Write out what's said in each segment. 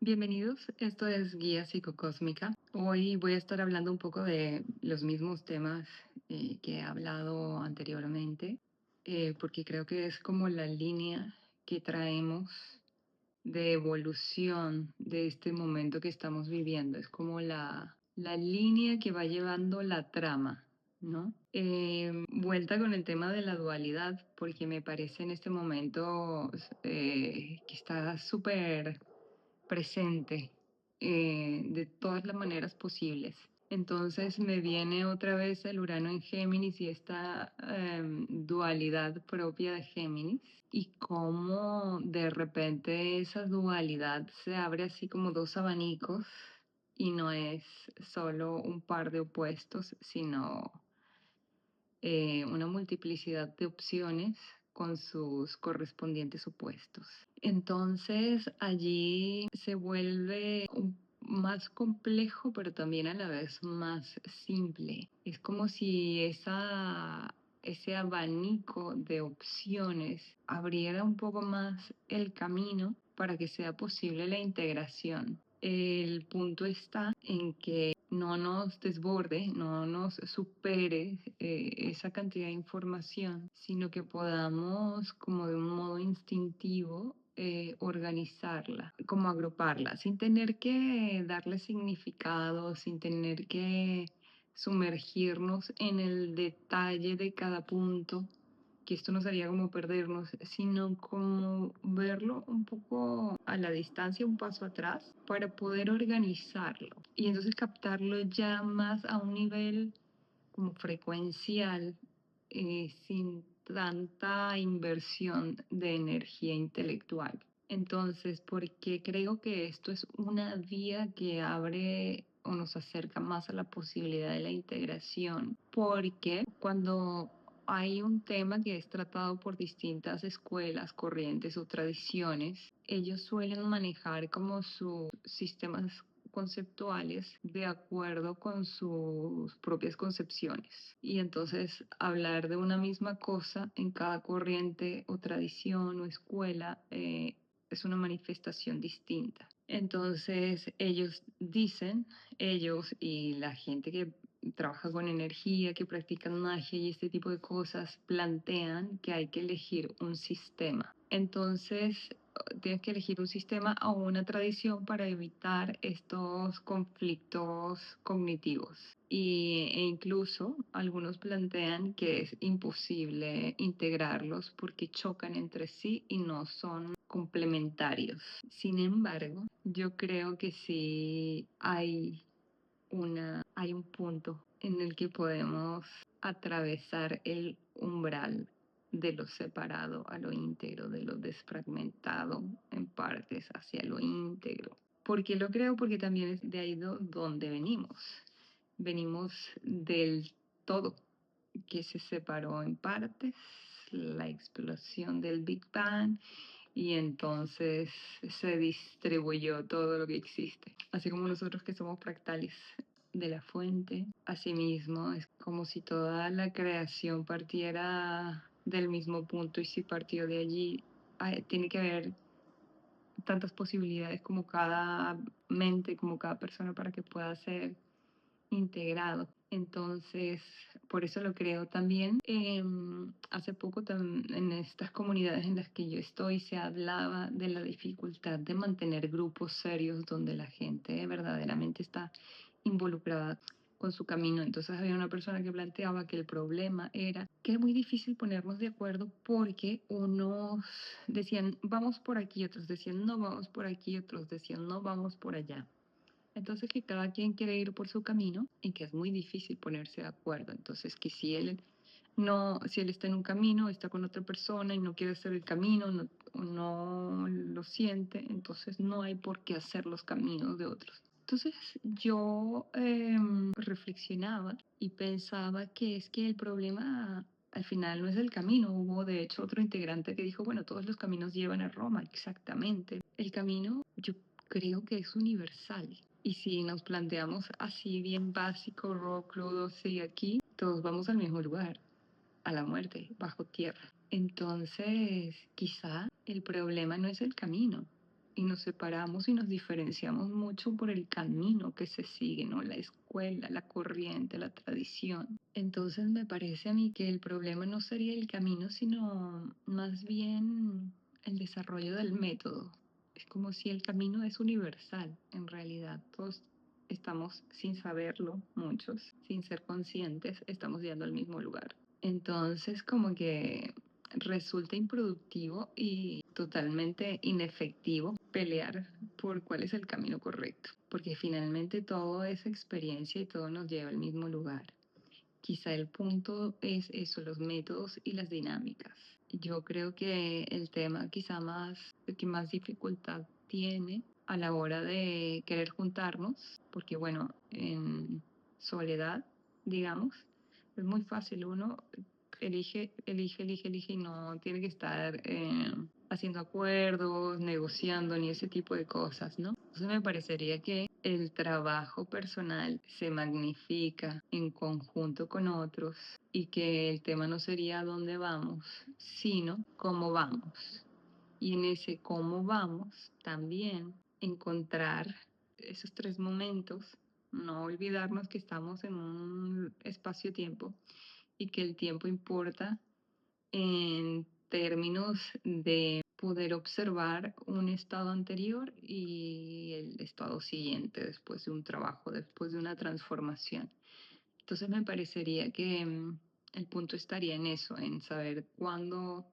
Bienvenidos, esto es Guía Psicocósmica. Hoy voy a estar hablando un poco de los mismos temas que he hablado anteriormente, porque creo que es como la línea que traemos de evolución de este momento que estamos viviendo. Es como la línea que va llevando la trama, ¿no? Vuelta con el tema de la dualidad, porque me parece en este momento que está súper presente de todas las maneras posibles. Entonces me viene otra vez el Urano en Géminis y esta dualidad propia de Géminis y cómo de repente esa dualidad se abre así como dos abanicos y no es solo un par de opuestos, sino una multiplicidad de opciones con sus correspondientes opuestos. Entonces allí se vuelve más complejo, pero también a la vez más simple. Es como si ese abanico de opciones abriera un poco más el camino para que sea posible la integración. El punto está en que no nos desborde, no nos supere esa cantidad de información, sino que podamos como de un modo instintivo organizarla, como agruparla, sin tener que darle significado, sin tener que sumergirnos en el detalle de cada punto, que esto nos haría como perdernos, sino como verlo un poco a la distancia, un paso atrás, para poder organizarlo y entonces captarlo ya más a un nivel como frecuencial, sin tanta inversión de energía intelectual. Entonces, ¿por qué creo que esto es una vía que abre o nos acerca más a la posibilidad de la integración? Porque cuando hay un tema que es tratado por distintas escuelas, corrientes o tradiciones, ellos suelen manejar como sus sistemas conceptuales de acuerdo con sus propias concepciones. Y entonces hablar de una misma cosa en cada corriente o tradición o escuela es una manifestación distinta. Entonces ellos dicen, ellos y la gente que trabaja con energía, que practican magia y este tipo de cosas, plantean que hay que elegir un sistema. Entonces, tienes que elegir un sistema o una tradición para evitar estos conflictos cognitivos. E incluso algunos plantean que es imposible integrarlos porque chocan entre sí y no son complementarios. Sin embargo, yo creo que sí hay un punto en el que podemos atravesar el umbral de lo separado a lo íntegro, de lo desfragmentado en partes hacia lo íntegro. ¿Por qué lo creo? Porque también es de ahí donde venimos. Venimos del todo que se separó en partes, la explosión del Big Bang, y entonces se distribuyó todo lo que existe. Así como nosotros que somos fractales de la fuente, asimismo es como si toda la creación partiera del mismo punto y si partió de allí, tiene que haber tantas posibilidades como cada mente, como cada persona para que pueda ser integrado. Entonces, por eso lo creo también. Hace poco en estas comunidades en las que yo estoy se hablaba de la dificultad de mantener grupos serios donde la gente verdaderamente está involucrada con su camino. Entonces había una persona que planteaba que el problema era que era muy difícil ponernos de acuerdo porque unos decían vamos por aquí, otros decían no vamos por aquí, otros decían no vamos por allá. Entonces que cada quien quiere ir por su camino y que es muy difícil ponerse de acuerdo. Entonces que si él está en un camino, está con otra persona y no quiere hacer el camino, no lo siente, entonces no hay por qué hacer los caminos de otros. Entonces yo reflexionaba y pensaba que es que el problema al final no es el camino. Hubo de hecho otro integrante que dijo, bueno, todos los caminos llevan a Roma, exactamente. El camino yo creo que es universal. Y si nos planteamos así bien básico, raw, crudo, sí, aquí, todos vamos al mismo lugar, a la muerte, bajo tierra. Entonces, quizá el problema no es el camino, y nos separamos y nos diferenciamos mucho por el camino que se sigue, ¿no? La escuela, la corriente, la tradición. Entonces me parece a mí que el problema no sería el camino, sino más bien el desarrollo del método. Es como si el camino es universal, en realidad. Todos estamos, sin saberlo, muchos, sin ser conscientes, estamos yendo al mismo lugar. Entonces, como que resulta improductivo y totalmente inefectivo pelear por cuál es el camino correcto, porque finalmente todo es experiencia y todo nos lleva al mismo lugar. Quizá el punto es eso, los métodos y las dinámicas. Yo creo que el tema quizá que más dificultad tiene a la hora de querer juntarnos, porque bueno, en soledad, digamos, es muy fácil, uno elige y no tiene que estar haciendo acuerdos, negociando ni ese tipo de cosas, ¿no? Entonces me parecería que el trabajo personal se magnifica en conjunto con otros y que el tema no sería dónde vamos, sino cómo vamos. Y en ese cómo vamos también encontrar esos tres momentos, no olvidarnos que estamos en un espacio-tiempo y que el tiempo importa en términos de poder observar un estado anterior y el estado siguiente después de un trabajo, después de una transformación. Entonces me parecería que el punto estaría en eso, en saber cuándo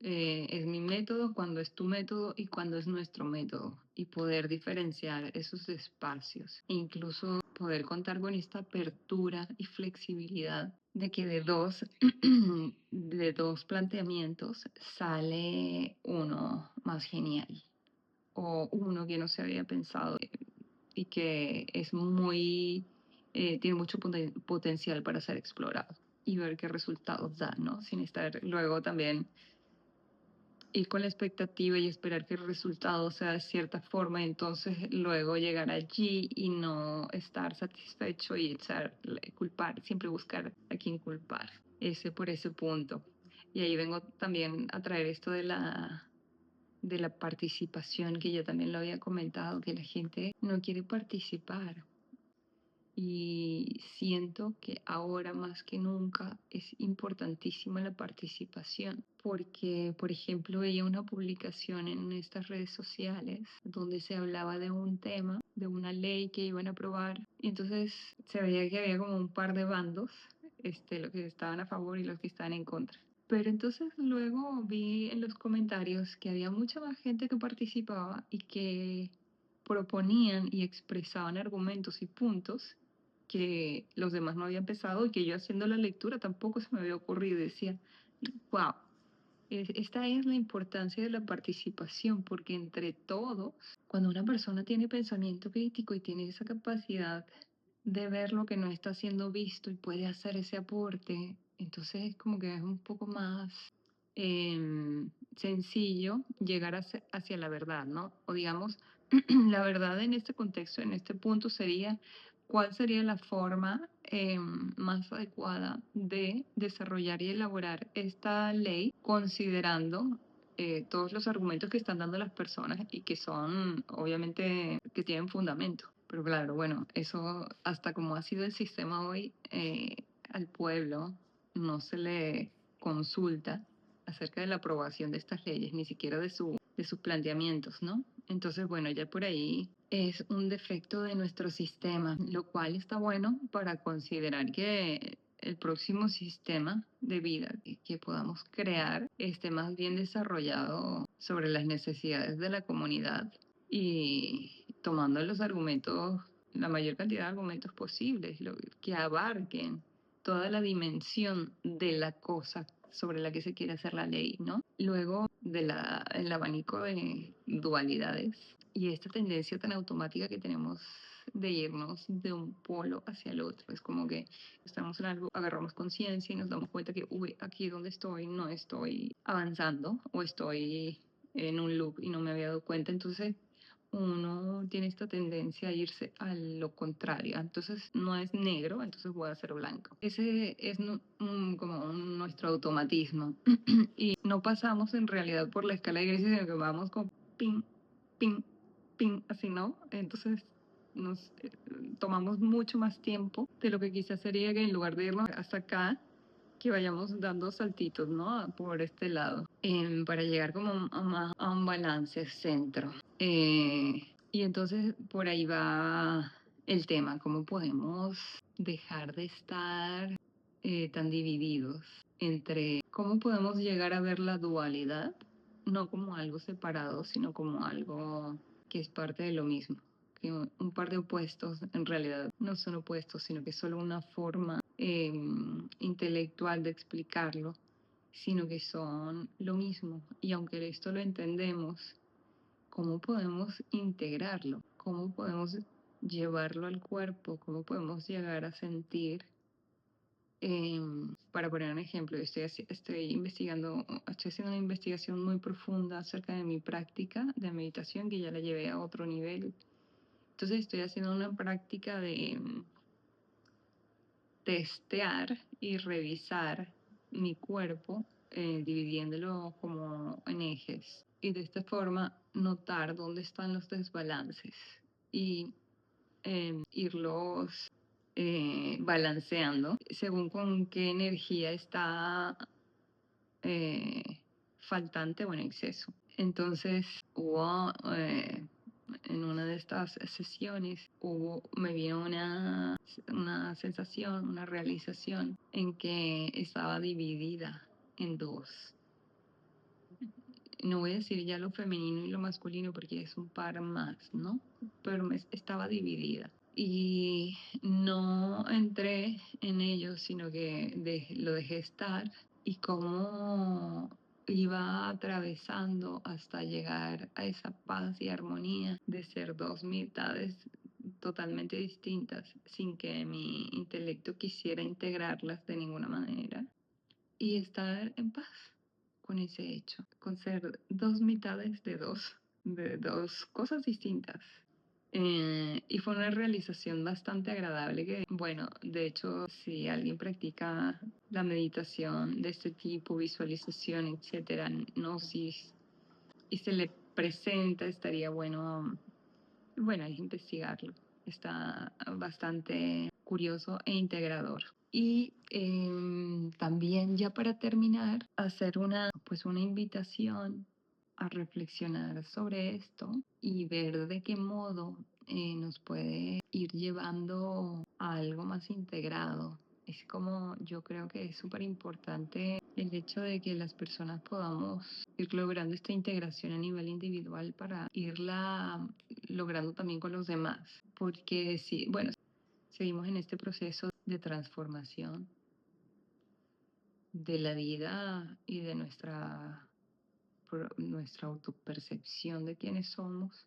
es mi método, cuándo es tu método y cuándo es nuestro método y poder diferenciar esos espacios e incluso poder contar con esta apertura y flexibilidad de que de dos planteamientos sale uno más genial o uno que no se había pensado y que es tiene mucho potencial para ser explorado y ver qué resultados da, ¿no? Sin estar luego también ir con la expectativa y esperar que el resultado sea de cierta forma, y entonces luego llegar allí y no estar satisfecho y culpar, siempre buscar a quién culpar, ese por ese punto. Y ahí vengo también a traer esto de la participación, que yo también lo había comentado, que la gente no quiere participar. Y siento que ahora más que nunca es importantísima la participación, porque, por ejemplo, veía una publicación en estas redes sociales donde se hablaba de un tema, de una ley que iban a aprobar, y entonces se veía que había como un par de bandos, los que estaban a favor y los que estaban en contra. Pero entonces luego vi en los comentarios que había mucha más gente que participaba y que proponían y expresaban argumentos y puntos que los demás no habían pensado y que yo haciendo la lectura tampoco se me había ocurrido. Y decía, wow, esta es la importancia de la participación, porque entre todos, cuando una persona tiene pensamiento crítico y tiene esa capacidad de ver lo que no está siendo visto y puede hacer ese aporte, entonces es como que es un poco más sencillo llegar hacia la verdad, ¿no? O digamos, la verdad en este contexto, en este punto sería cuál sería la forma más adecuada de desarrollar y elaborar esta ley considerando todos los argumentos que están dando las personas y que son, obviamente, que tienen fundamento. Pero claro, bueno, eso hasta como ha sido el sistema hoy, al pueblo no se le consulta acerca de la aprobación de estas leyes, ni siquiera de sus planteamientos, ¿no? Entonces, bueno, ya por ahí es un defecto de nuestro sistema, lo cual está bueno para considerar que el próximo sistema de vida que podamos crear esté más bien desarrollado sobre las necesidades de la comunidad y tomando los argumentos, la mayor cantidad de argumentos posibles, que abarquen toda la dimensión de la cosa sobre la que se quiere hacer la ley, ¿no? Luego el abanico de dualidades y esta tendencia tan automática que tenemos de irnos de un polo hacia el otro. Es como que estamos en algo, agarramos conciencia y nos damos cuenta que, uy, aquí donde estoy no estoy avanzando o estoy en un loop y no me había dado cuenta. Entonces uno tiene esta tendencia a irse a lo contrario. Entonces no es negro, entonces voy a ser blanco. Ese es como nuestro automatismo. Y no pasamos en realidad por la escala de grises, sino que vamos pin, pin, pin, así, ¿no? Entonces nos tomamos mucho más tiempo de lo que quizás sería que en lugar de irnos hasta acá, que vayamos dando saltitos, ¿no? Por este lado, para llegar como a un balance, centro. Y entonces por ahí va el tema, cómo podemos dejar de estar tan divididos entre cómo podemos llegar a ver la dualidad, no como algo separado, sino como algo que es parte de lo mismo. Que un par de opuestos en realidad no son opuestos, sino que es solo una forma intelectual de explicarlo, sino que son lo mismo. Y aunque esto lo entendemos, ¿cómo podemos integrarlo? ¿Cómo podemos llevarlo al cuerpo? ¿Cómo podemos llegar a sentir? Para poner un ejemplo, estoy investigando, estoy haciendo una investigación muy profunda acerca de mi práctica de meditación, que ya la llevé a otro nivel. Entonces estoy haciendo una práctica de testear y revisar mi cuerpo, dividiéndolo como en ejes. Y de esta forma notar dónde están los desbalances y irlos balanceando según con qué energía está faltante o en exceso. Entonces hubo en una de estas sesiones me vino una sensación, una realización en que estaba dividida en dos. No voy a decir ya lo femenino y lo masculino porque es un par más, ¿no? Pero estaba dividida. Y no entré en ello, sino que lo dejé estar y cómo iba atravesando hasta llegar a esa paz y armonía de ser dos mitades totalmente distintas sin que mi intelecto quisiera integrarlas de ninguna manera y estar en paz con ese hecho, con ser dos mitades de dos cosas distintas. Y fue una realización bastante agradable que, bueno, de hecho, si alguien practica la meditación de este tipo, visualización, etcétera, gnosis, y se le presenta, estaría bueno, bueno, hay que investigarlo. Está bastante curioso e integrador. Y también ya para terminar, hacer pues una invitación a reflexionar sobre esto y ver de qué modo nos puede ir llevando a algo más integrado. Es como yo creo que es súper importante el hecho de que las personas podamos ir logrando esta integración a nivel individual para irla logrando también con los demás. Porque sí, bueno, seguimos en este proceso de transformación de la vida y de nuestra autopercepción de quiénes somos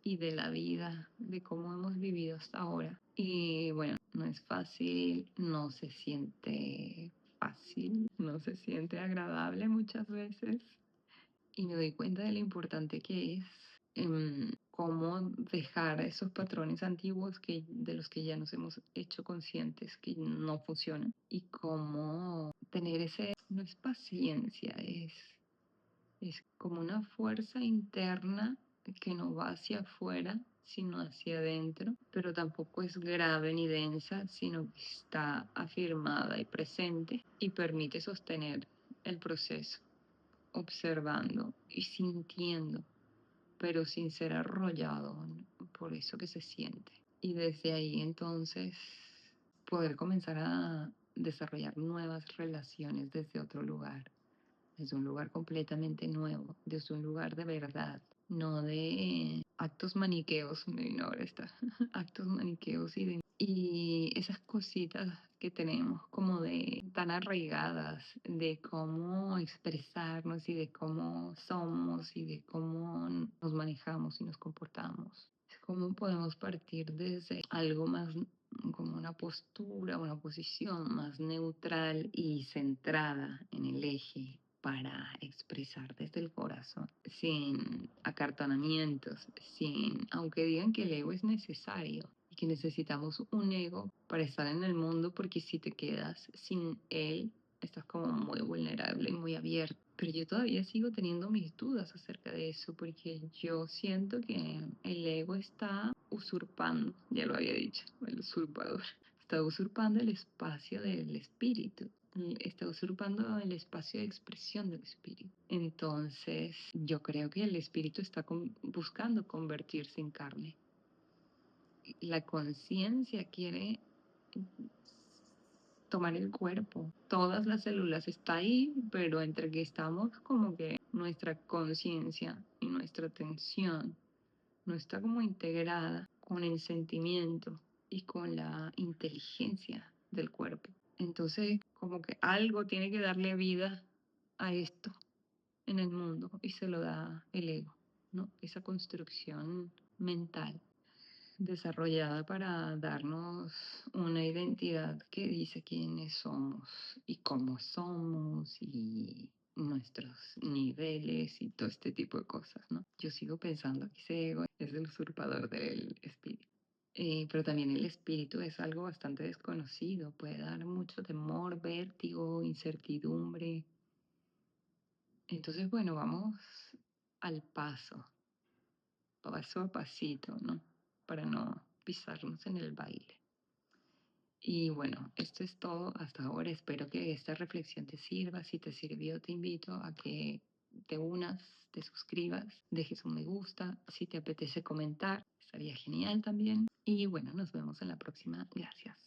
y de la vida, de cómo hemos vivido hasta ahora. Y bueno, no es fácil, no se siente fácil, no se siente agradable muchas veces. Y me doy cuenta de lo importante que es cómo dejar esos patrones antiguos de los que ya nos hemos hecho conscientes que no funcionan y cómo tener no es paciencia, es como una fuerza interna que no va hacia afuera, sino hacia adentro, pero tampoco es grave ni densa, sino que está afirmada y presente y permite sostener el proceso, observando y sintiendo, pero sin ser arrollado por eso que se siente. Y desde ahí entonces poder comenzar a desarrollar nuevas relaciones desde otro lugar, desde un lugar completamente nuevo, desde un lugar de verdad, no de actos maniqueos, me vino ahora está, actos maniqueos y esas cositas que tenemos como de tan arraigadas de cómo expresarnos y de cómo somos y de cómo nos manejamos y nos comportamos. ¿Cómo podemos partir desde algo más como una postura, una posición más neutral y centrada en el eje para expresar desde el corazón, sin acartonamientos, aunque digan que el ego es necesario y que necesitamos un ego para estar en el mundo, porque si te quedas sin él, estás como muy vulnerable y muy abierto. Pero yo todavía sigo teniendo mis dudas acerca de eso, porque yo siento que el ego está usurpando, ya lo había dicho, el usurpador, está usurpando el espacio del espíritu, está usurpando el espacio de expresión del espíritu. Entonces, yo creo que el espíritu está buscando convertirse en carne. La conciencia quiere tomar el cuerpo. Todas las células está ahí, pero entre que estamos como que nuestra conciencia y nuestra atención no está como integrada con el sentimiento y con la inteligencia del cuerpo. Entonces, como que algo tiene que darle vida a esto en el mundo y se lo da el ego, ¿no? Esa construcción mental desarrollada para darnos una identidad que dice quiénes somos y cómo somos y nuestros niveles y todo este tipo de cosas, ¿no? Yo sigo pensando que ese ego es el usurpador del espíritu. Pero también el espíritu es algo bastante desconocido, puede dar mucho temor, vértigo, incertidumbre. Entonces, bueno, vamos al paso a pasito, ¿no? Para no pisarnos en el baile. Y bueno, esto es todo hasta ahora. Espero que esta reflexión te sirva. Si te sirvió, te invito a que te unas, te suscribas, dejes un me gusta. Si te apetece comentar, estaría genial también. Y bueno, nos vemos en la próxima. Gracias.